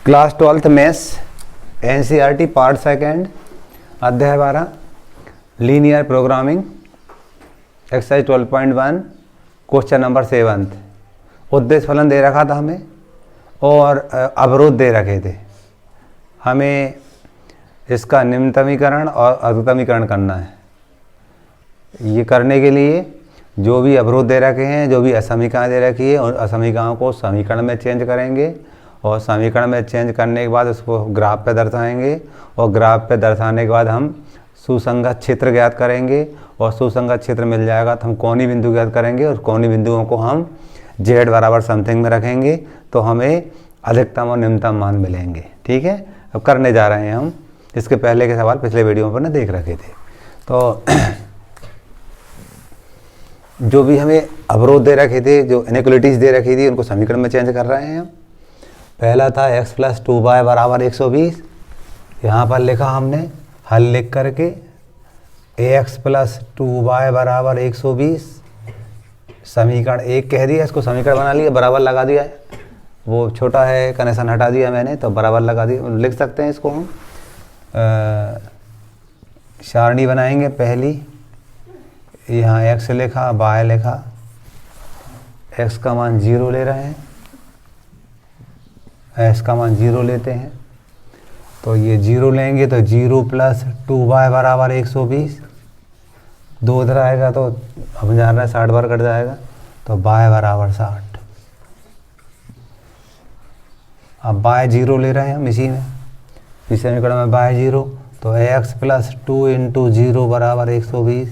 Class 12th maths NCERT part second अध्याय 12 linear programming exercise 12.1 question number 7। उद्देश्य फलन दे रखा था हमें और अवरोध दे रखे थे। हमें इसका निम्नतमीकरण और अधिकतमीकरण करना है। ये करने के लिए जो भी अवरोध दे रखे हैं, जो भी असमीकरण दे रखी है, उन असमीकरणों को समीकरण में चेंज करेंगे और समीकरण में चेंज करने के बाद उसको ग्राफ पे दर्शाएंगे और ग्राफ पे दर्शाने के बाद हम सुसंगत क्षेत्र ज्ञात करेंगे और सुसंगत क्षेत्र मिल जाएगा तो हम कोणीय बिंदु ज्ञात करेंगे और कोणीय बिंदुओं को हम z बराबर समथिंग में रखेंगे तो हमें अधिकतम और न्यूनतम मान मिलेंगे। ठीक है, अब करने जा रहे हैं हम। इसके पहले के सवाल पिछले वीडियो पर ना देख रखे थे। तो जो भी हमें अवरोध दे रखे थे, जो इनइक्वालिटीज दे रखी थी, उनको समीकरण में चेंज कर रहे हैं हम। पहला था x + 2y बराबर 120। यहाँ पर लिखा हमने हल लिख करके ax + 2y बराबर 120 समीकरण 1 कह दिया। इसको समीकरण बना लिया, बराबर लगा दिया है। वो छोटा है, कनेक्शन हटा दिया मैंने, तो बराबर लगा दिया। लिख सकते हैं इसको हम। सारणी बनाएंगे पहली। यहाँ x लिखा, y लिखा, x का मान 0 ले रहे हैं, x का मान 0 लेते हैं तो ये 0 लेंगे तो 0 + 2y बराबर 120। 2 इधर आएगा तो हम जान रहे हैं 60 बार कट जाएगा तो y बराबर 60। अब y 0 ले रहे हैं हम इसी में, इस समीकरण में y 0 तो x + 2 × 0 बराबर 120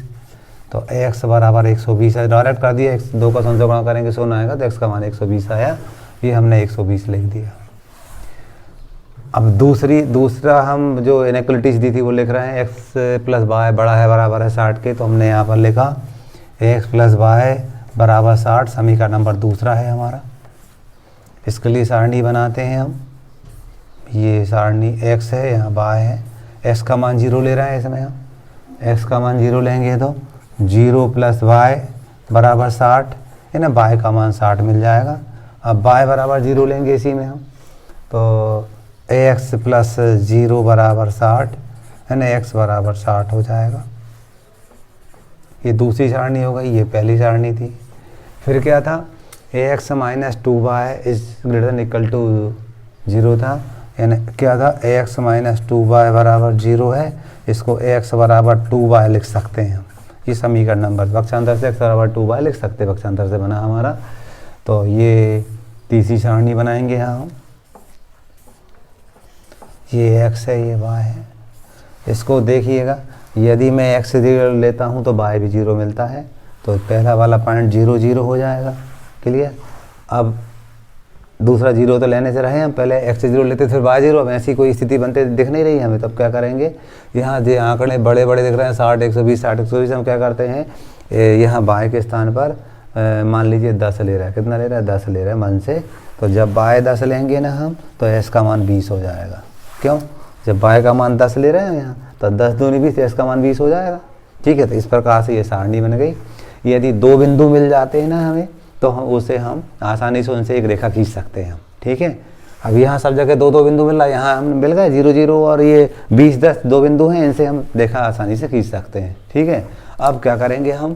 तो x बराबर 120 है। डायरेक्ट कर दिया, x 2 का संख्या गुणा करेंगे 100 आएगा तो x का मान 120 आया। ये हमने 120 लिख दिया। अब दूसरा हम जो इनइक्वालिटीज दी थी वो लिख रहे हैं। x + y बड़ा है बराबर है 60 के, तो हमने यहाँ पर लिखा x + y बराबर 60। समीकरण नंबर दूसरा है हमारा। इसके लिए सारणी बनाते हैं हम। ये सारणी x है, यहाँ y है। x का मान 0 ले रहे हैं इसमें हम। x का मान 0 लेंगे तो 0 + y बराबर 60 है ना, y का मान 60 मिल जाएगा। अब y बराबर 0 लेंगे इसी में हम तो ax + 0 बराबर 60 है ना, x बराबर 60 हो जाएगा। ये दूसरी सारणी हो गई, ये पहली सारणी थी। फिर क्या था, ax - 2y > 0 था, यानी क्या था, ax - 2y बराबर 0 है। इसको ax बराबर 2y लिख सकते हैं हम। ये समीकरण नंबर पक्षांतर से x बराबर 2y लिख सकते हैं, पक्षांतर से बना हमारा। तो ये तीसरी सारणी बनाएंगे यहाँ हम। ये x है, ये y है। इसको देखिएगा, यदि मैं x 0 लेता हूँ तो y भी 0 मिलता है, तो पहला वाला पॉइंट 0 0 हो जाएगा। क्लियर। अब दूसरा 0 तो लेने से रहे हम, पहले x 0 लेते फिर y 0। अब ऐसी कोई स्थिति बनते दिख नहीं रही हमें, तब क्या करेंगे, यहाँ जो आंकड़े बड़े बड़े दिख रहे हैं 60 120 60 120, हम क्या करते हैं, यहाँ y के स्थान पर मान लीजिए 10 ले रहा है। कितना ले रहा है, 10 ले रहा है मन से। तो जब y 10 लेंगे ना हम तो s का मान 20 हो जाएगा। क्यों, जब y का मान 10 ले रहे हैं यहाँ तो 10 दूनी 20, s का मान 20 हो जाएगा। ठीक है, तो इस प्रकार से ये सारणी बन गई। यदि 2 बिंदु मिल जाते हैं ना हमें तो हम आसानी से उनसे एक रेखा खींच सकते हैं हम। ठीक है, अब यहाँ सब जगह 2 बिंदु मिल रहा है, यहाँ हम मिल गए 0 0 और ये 20 10 2 बिंदु हैं, इनसे हम रेखा आसानी से खींच सकते हैं। ठीक है, अब क्या करेंगे हम,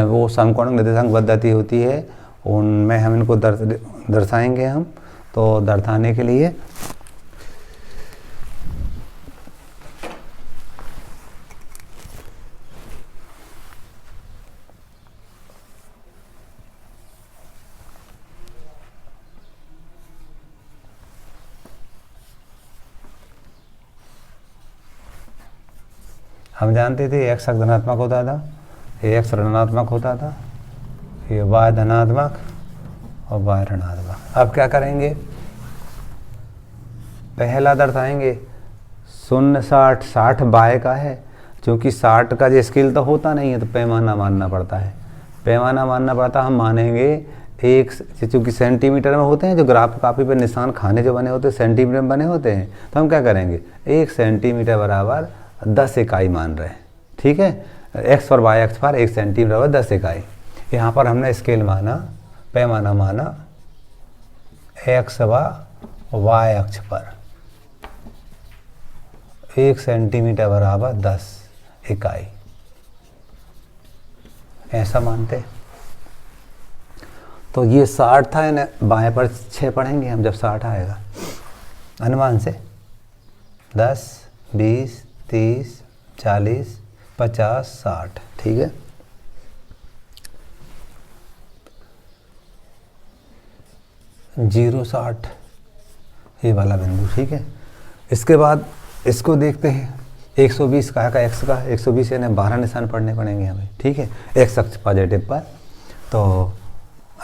वो समकोण निर्देशांक पद्धति होती है, उनमें हम इनको दर्शाएंगे हम। तो दर्शाने के लिए हम जानते थे x धनात्मक होता था, ये x ऋणात्मक होता था, ये y धनात्मक और y ऋणात्मक। अब क्या करेंगे, पहला दर्शाएंगे 0 60 60 y का है। क्योंकि 60 का जो स्केल तो होता नहीं है तो पैमाना मानना पड़ता है। पैमाना मानना पड़ता, हम मानेंगे एक, चूँकि सेंटीमीटर में होते हैं, जो ग्राफ कापी पर निशान खाने जो बने होते हैं सेंटीमीटर में बने होते हैं, तो हम क्या करेंगे 1 सेंटीमीटर बराबर 10 इकाई मान रहे हैं। ठीक है, x पर y अक्ष पर 1 सेंटीमीटर बराबर 10 इकाई। यहाँ पर हमने स्केल माना, पैमाना माना x व वाई अक्ष पर 1 सेंटीमीटर बराबर 10 इकाई, ऐसा मानते। तो ये 60 था, इन्हें बाएं पर 6 पढ़ेंगे हम जब 60 आएगा अनुमान से। 10, 20, 30, 40, 50, 60, ठीक है। जीरो 60 ये वाला बिंदु, ठीक है। इसके बाद इसको देखते हैं 120 का एक्स का 120 यानी 12 निशान पढ़ने पड़ेंगे हमें, ठीक है। एक्स अक्ष पॉजिटिव पर, तो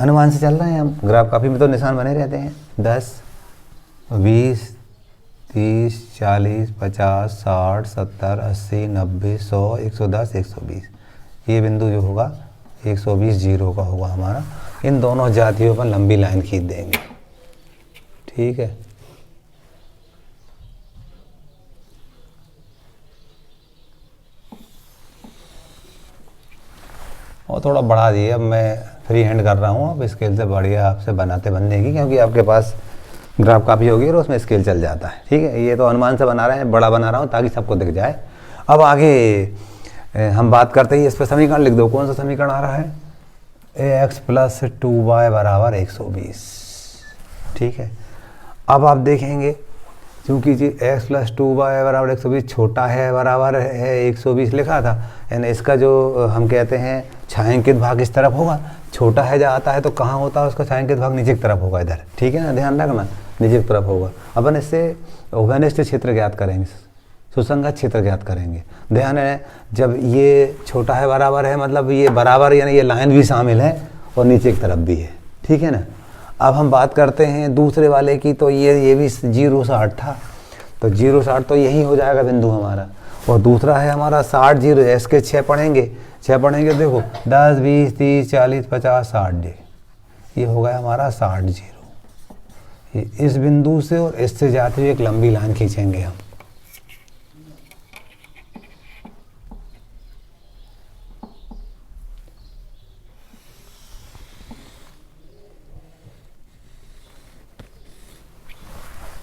अनुमान से चल रहे हैं हम, ग्राफ कापी में तो निशान बने रहते हैं। 10, 20, 30, 40, 50, 60, 70, 80, 90, 100, 110, 120, ये बिंदु जो होगा 120 जीरो का होगा हमारा। इन दोनों जातियों पर लंबी लाइन खींच देंगे, ठीक है। और थोड़ा बढ़ा दिए, अब मैं फ्री हैंड कर रहा हूँ, अब स्केल से बढ़िया आपसे बनाते बनने की, क्योंकि आपके पास ग्राफ कापी होगी और उसमें स्केल चल जाता है, ठीक है। ये तो अनुमान से बना रहे हैं, बड़ा बना रहा हूँ ताकि सबको दिख जाए। अब आगे हम बात करते ही इस पर समीकरण लिख दो। कौन सा समीकरण आ रहा है? ax + 2y = 120, ठीक है। अब आप देखेंगे क्योंकि जी x + 2y = 120 छोटा है बराबर है 120 लिखा था, यानी इसका जो हम कहते हैं छायांकित भाग इस तरफ होगा। छोटा है जहाँ आता है तो कहाँ होता है उसका छायांकित भाग? नीचे की तरफ होगा इधर, ठीक है ना, ध्यान रखना, नीचे की तरफ होगा। अपन इससे उभयनिष्ठ क्षेत्र ज्ञात करेंगे, सुसंगत क्षेत्र ज्ञात करेंगे। ध्यान है, जब ये छोटा है बराबर है मतलब ये बराबर यानी ये लाइन भी शामिल है और नीचे की तरफ भी है, ठीक है ना। अब हम बात करते हैं दूसरे वाले की, तो ये भी 060 था, तो 060 तो यही हो जाएगा बिंदु हमारा। और दूसरा है हमारा 60 जीरो, इसके 6 पढ़ेंगे, 6 पढ़ेंगे, देखो 10, 20, 30, 40, 50, 60 ये हो गया हमारा 60 जीरो। ये इस बिंदु से और इससे जाते हुए एक लंबी लाइन खींचेंगे हम।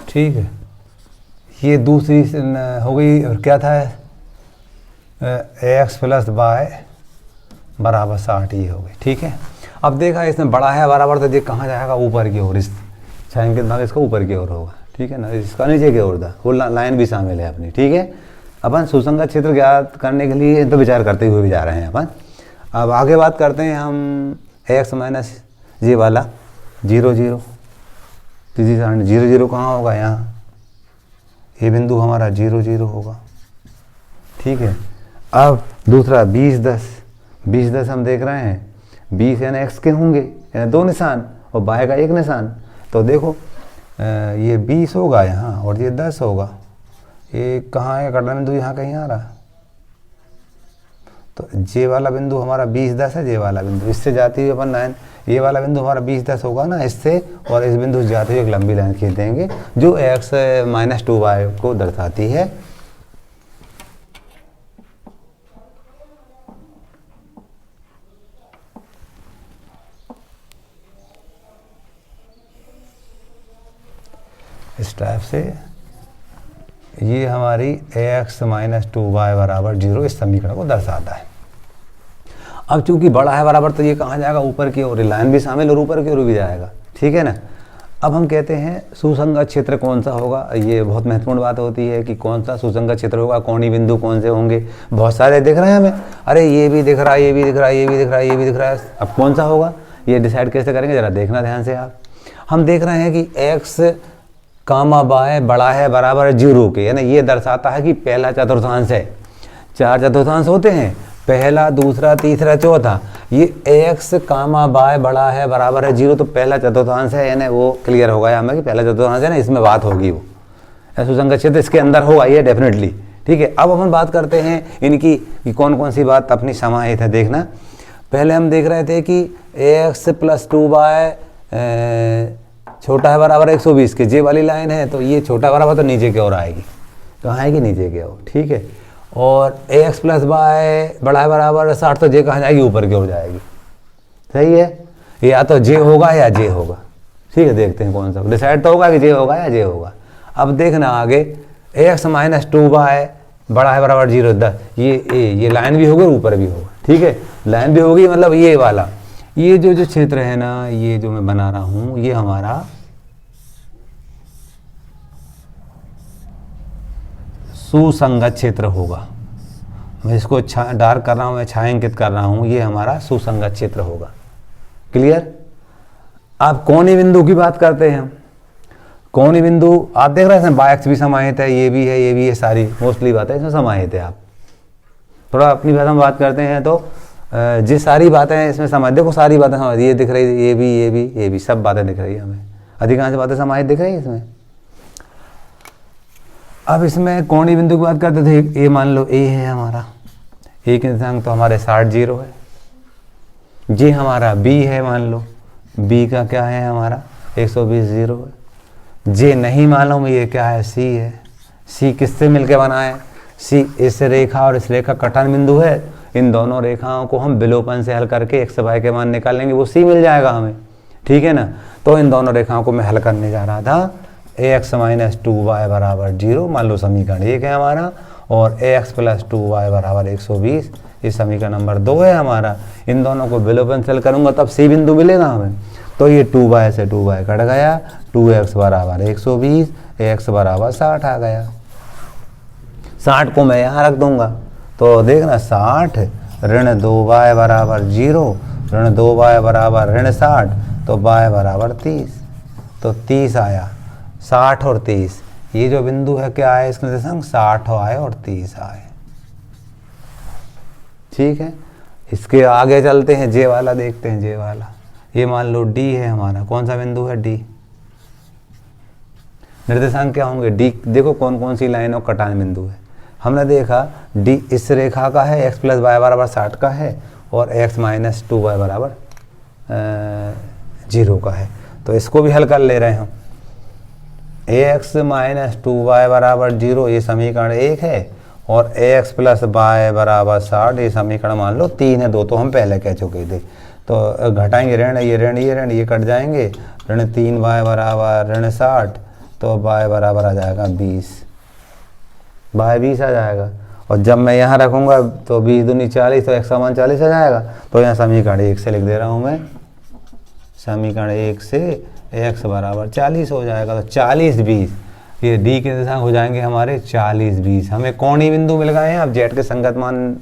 ठीक है, ये दूसरी हो गई। और क्या था? x + y = 60 ये हो गई, ठीक है। अब देखा इसमें बड़ा है बराबर, तो ये कहाँ जाएगा? ऊपर की ओर, इस छायांकित भाग इसका ऊपर की ओर होगा, ठीक है ना, इसका नीचे की ओर था, वो लाइन भी शामिल है अपनी, ठीक है। अपन सुसंगत क्षेत्र ज्ञात करने के लिए तो विचार करते हुए भी जा रहे हैं अपन। अब आगे बात करते हैं हम x - ये वाला 0 0, 0 0 कहाँ होगा? यहाँ, ये बिंदु हमारा 0 0 होगा, ठीक है। अब दूसरा 20 10, 20 10 हम देख रहे हैं, 20 यानी x के होंगे, यानी 2 निशान और y का 1 निशान। तो देखो ये 20 होगा यहाँ और ये 10 होगा। ये कहाँ है? कटना बिंदु यहाँ कहीं आ रहा, तो जे वाला बिंदु हमारा 20 10 है, जे वाला बिंदु इससे जाती हुई अपन लाइन, ये वाला बिंदु हमारा 20 10 होगा ना इससे, और इस बिंदु से जाते हुए एक लंबी लाइन खींच देंगे जो x - 2y को दर्शाती है। इस टाइप से ये हमारी x - 2y = 0 इस समीकरण को दर्शाता है। अब चूंकि बड़ा है बराबर, तो ये कहाँ जाएगा? ऊपर की ओर, लाइन भी शामिल और ऊपर की ओर भी जाएगा, ठीक है ना। अब हम कहते हैं सुसंगत क्षेत्र कौन सा होगा। ये बहुत महत्वपूर्ण बात होती है कि कौन सा सुसंगत क्षेत्र होगा, कोणीय बिंदु कौन से होंगे। बहुत सारे दिख रहे हैं हमें, अरे ये भी दिख रहा है, ये भी दिख रहा है, ये भी दिख रहा है, ये भी दिख रहा है। अब कौन सा होगा ये डिसाइड कैसे करेंगे, जरा देखना ध्यान से आप। हम देख रहे हैं कि x, y बड़ा है बराबर 0 के, यानी ये दर्शाता है कि पहला चतुर्थांश है। 4 चतुर्थांश होते हैं, पहला, दूसरा, तीसरा, चौथा। ये x, y बड़ा है बराबर है 0, तो पहला चतुर्थांश है, यानी वो क्लियर हो गया हमें कि पहला चतुर्थांश है ना, इसमें बात होगी, वो सुसंगत क्षेत्र इसके अंदर होगा ये डेफिनेटली, ठीक है। अब अपन बात करते हैं इनकी कि कौन कौन सी बात अपनी समाहित है, देखना। पहले हम देख रहे थे कि x + 2y छोटा है बराबर 120 के, जे वाली लाइन है, तो ये छोटा बराबर तो नीचे की ओर आएगी, कहाँ आएगी? नीचे की ओर, ठीक है। और x + y बड़ा है बराबर 60, तो जे कहाँ जाएगी? ऊपर की ओर जाएगी, सही है। या तो जे होगा या जे होगा, ठीक है, देखते हैं कौन सा डिसाइड तो होगा कि जे होगा या जे होगा। अब देखना आगे एक्स माइनस 2y बड़ा है बराबर 0, 10, ये लाइन भी होगी ऊपर भी होगा। ठीक है, लाइन भी होगी मतलब ये वाला, ये जो क्षेत्र है ना, ये जो मैं बना रहा हूं, ये हमारा सुसंगत क्षेत्र होगा। मैं इसको डार्क कर रहा हूं, मैं छायांकित कर रहा हूं, ये हमारा सुसंगत क्षेत्र होगा। क्लियर। आप कोणीय बिंदु की बात करते हैं, कोणीय बिंदु आप देख रहे हैं बाय एक्स भी समाहित है, ये भी है, ये भी है, सारी मोस्टली बातें इसमें समाहित है। आप थोड़ा अपनी भाषा में बात करते हैं तो जिस सारी बातें हैं इसमें समाहित, देखो सारी बातें समाहित, ये दिख रही है, ये भी, ये भी, ये भी, सब बातें दिख रही है हमें, अधिकांश बातें समाहित दिख रही है इसमें। अब इसमें कोणीय बिंदु की बात करते थे, ये मान लो ए है हमारा, ए के निर्देशांक तो हमारे 60 0 है, जे हमारा बी है, मान लो बी का क्या है हमारा 120 0 है, जे नहीं मालूम ये क्या है, सी है, सी किससे मिलके बना है, सी इस रेखा और इस रेखा कटन बिंदु है, इन दोनों रेखाओं को हम विलोपन से हल करके एक्स वाई के मान निकालेंगे, वो सी मिल जाएगा हमें। ठीक है ना, तो इन दोनों रेखाओं को मैं हल करने जा रहा था। ax माइनस 2y बराबर 0 मान लो समीकरण 1 है हमारा, और ax प्लस 2y बराबर 120 ये समीकरण नंबर 2 है हमारा। इन दोनों को विलोपन से हल करूंगा तब सी बिंदु मिलेगा हमें। तो ये 2y से 2y कट गया, 2x बराबर 120, x बराबर 60 आ गया। 60 को मैं यहाँ रख दूंगा, तो देखना 60 ऋण 2y बराबर 0, ऋण 2y बराबर ऋण 60, तो y बराबर 30, तो 30 आया। 60 और 30 ये जो बिंदु है क्या है, इसके निर्देशांक 60 आए और 30 आए। ठीक है, इसके आगे चलते हैं, जे वाला देखते हैं, जे वाला ये मान लो डी है हमारा, कौन सा बिंदु है, डी। निर्देशांक क्या होंगे, डी देखो कौन कौन सी लाइनों कटान बिंदु है। हमने देखा डी इस रेखा का है, x प्लस वाई बराबर 60 का है, और x माइनस 2y बराबर 0 का है, तो इसको भी हल कर ले रहे हैं हम। ax माइनस 2y बराबर 0 ये समीकरण 1 है, और ax प्लस वाई बराबर 60 ये समीकरण मान लो 3 है, 2 तो हम पहले कह चुके थे। तो घटाएंगे ऋण, ये ऋण, ये ऋण, ये कट जाएंगे, ऋण 3y बराबर ऋण 60, तो y बराबर आ जाएगा 20, y 20 आ जाएगा। और जब मैं यहाँ रखूँगा तो 20 दूनी 40, तो x समान 40 आ जाएगा। तो यहाँ समीकरण 1 से लिख दे रहा हूँ मैं, समीकरण 1 से x बराबर 40 हो जाएगा। तो 40 20 ये डी के निर्देशांक हो जाएंगे हमारे 40 20। हमें कोणीय बिंदु मिल गए हैं। अब जेड के संगत मान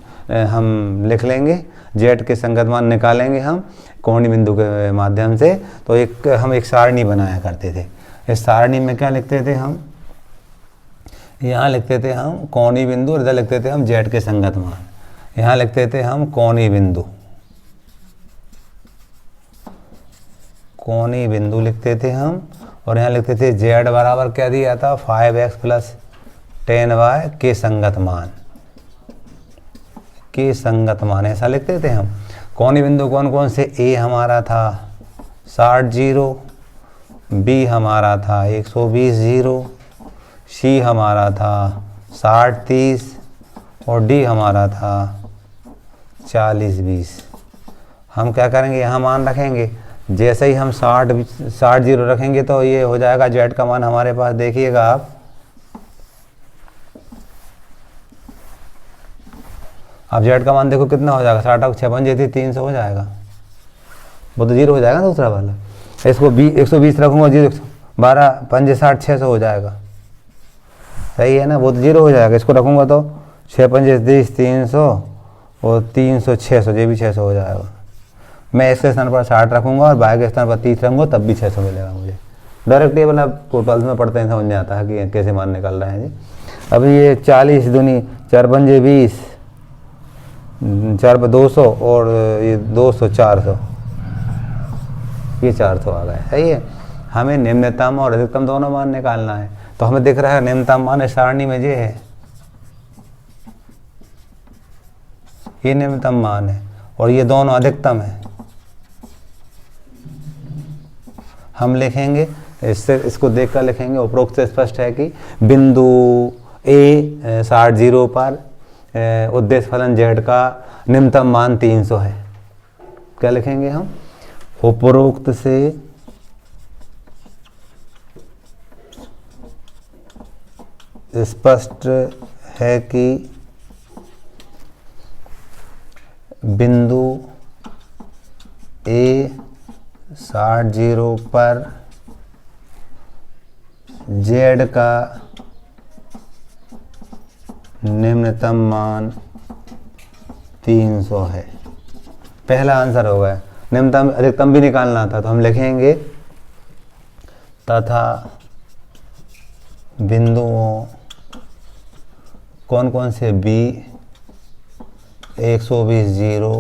हम लिख लेंगे, जेड के संगत मान निकालेंगे हम कोणीय बिंदु के माध्यम से। तो हम एक सारणी बनाया करते थे। इस सारणी में क्या लिखते थे हम, यहाँ लिखते थे हम कोणीय बिंदु, इधर लिखते थे हम जेड के संगत मान। यहाँ लिखते थे हम कोणीय बिंदु, कोणीय बिंदु लिखते थे हम, और यहाँ लिखते थे जेड बराबर क्या दिया था 5x प्लस 10y के संगत मान, के संगत मान ऐसा लिखते थे हम। कोणीय बिंदु कौन कौन से, ए हमारा था 60 0, बी हमारा था 120 0, सी हमारा था 60 30, और डी हमारा था 40 20। हम क्या करेंगे, यहाँ मान रखेंगे। जैसे ही हम 60 0 रखेंगे तो ये हो जाएगा जेड का मान हमारे पास, देखिएगा आप, अब जेड का मान देखो कितना हो जाएगा, 60 6 5 थी 300 हो जाएगा, वो तो 0 हो जाएगा दूसरा वाला। इसको 120 रखूँगा, 12 5 60 600 हो जाएगा, सही है ना, वो तो 0 हो जाएगा। इसको रखूँगा तो 6 5 30 300, और 300 600, ये भी 600 हो जाएगा। मैं इसके स्थान पर 60 रखूँगा और बाय के स्थान पर 30 रखूँगा, तब भी 600 मिलेगा मुझे। डायरेक्ट टेबल आप टोटल्स में पढ़ते हैं, समझ में आता है कि कैसे मान निकल रहे हैं जी। अभी ये 40 दूनी 4 5 20, 4 पर 200, और ये 200 400, ये 400 आ गए, सही है। हमें निम्नतम और अधिकतम दोनों मान निकालना है। तो हमें दिख रहा है निम्नतम मान इस सारणी में ये है, ये निम्नतम मान है, और ये दोनों अधिकतम है। हम लिखेंगे इससे, इसको देखकर लिखेंगे। उपरोक्त से स्पष्ट है कि बिंदु ए 60 0 पर उद्देश्य फलन जेड का निम्नतम मान 300 है। क्या लिखेंगे हम, उपरोक्त से स्पष्ट है कि बिंदु ए 60 पर z का निम्नतम मान 300 है। पहला आंसर हो गया। निम्नतम अधिकतम भी निकालना था तो हम लिखेंगे तथा बिंदुओं कौन कौन से B 120 0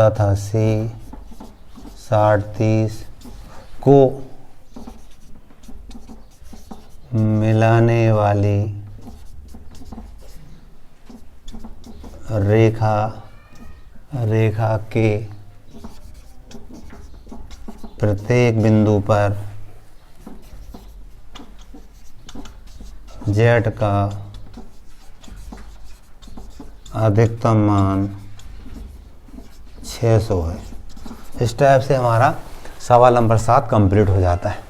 तथा C 60 30 को मिलाने वाली रेखा के प्रत्येक बिंदु पर z का अधिकतम मान 600 है। इस टाइप से हमारा सवाल नंबर 7 कंप्लीट हो जाता है।